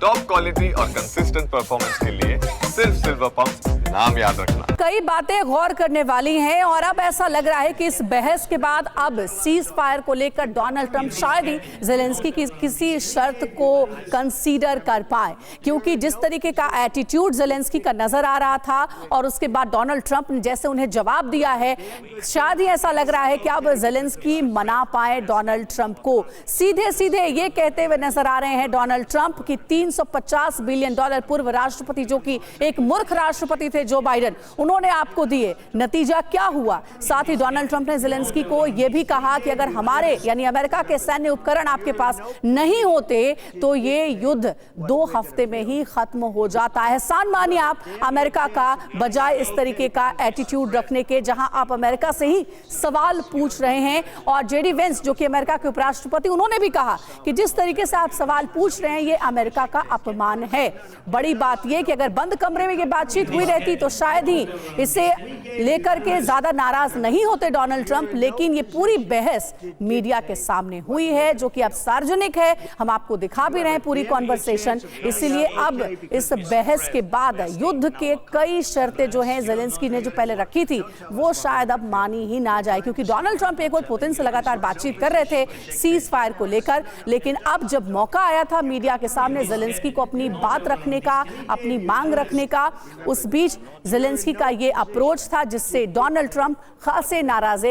Top quality और consistent performance के लिए सिर्फ सिल्वर पंप नाम याद रखना। कई बातें गौर करने वाली हैं और अब ऐसा लग रहा है कि इस बहस के बाद अब सीज फायर को लेकर डोनाल्ड ट्रंप शायद ही ज़ेलेंस्की की किसी शर्त को कंसीडर कर पाए, क्योंकि जिस तरीके का एटीट्यूड ज़ेलेंस्की का नजर आ रहा था और उसके बाद डोनाल्ड ट्रंप ने जैसे उन्हें जवाब दिया है, शायद ही ऐसा लग रहा है कि अब ज़ेलेंस्की मना पाए डोनाल्ड ट्रंप को। सीधे सीधे ये कहते हुए नजर आ रहे हैं डोनाल्ड ट्रंप की $350 बिलियन पूर्व राष्ट्रपति, जो कि एक मूर्ख राष्ट्रपति थे जो बाइडेन, उन्होंने आपको दिए। नतीजा क्या हुआ? साथ ही डोनाल्ड ट्रंप ने ज़ेलेंस्की को यह भी कहा कि अगर हमारे यानी अमेरिका के सैन्य उपकरण आपके पास नहीं होते तो ये युद्ध 2 हफ्ते में ही खत्म हो जाता है। एहसान मानिए आप अमेरिका का, बजाय इस तरीके का एटीट्यूड रखने के, जहां आप अमेरिका से ही सवाल पूछ रहे हैं। और जेडी वेंस, जो कि अमेरिका के उपराष्ट्रपति, उन्होंने भी कहा कि जिस तरीके से आप सवाल पूछ रहे हैं ये अमेरिका का अपमान है। बड़ी बात यह कि अगर बंद कमरे में ये बातचीत हुई रहती तो शायद ही इसे लेकर के ज्यादा नाराज नहीं होते डोनाल्ड ट्रंप, लेकिन ये पूरी बहस मीडिया के सामने हुई है, जो कि अब सार्वजनिक है। हम आपको दिखा भी रहे हैं पूरी कॉन्वर्सेशन। इसीलिए अब इस बहस के बाद युद्ध के कई शर्तें जो हैं ज़ेलेंस्की ने जो पहले रखी थी वो शायद अब मानी ही ना जाए, क्योंकि डोनाल्ड ट्रंप एक और पुतिन से लगातार बातचीत कर रहे थे सीज फायर को लेकर। लेकिन अब जब मौका आया था मीडिया के सामने ज़ेलेंस्की को अपनी बात रखने का, अपनी मांग रखने का, उस बीच ज़ेलेंस्की का ये अप्रोच था जिससे डोनाल्ड ट्रंप खासे नाराज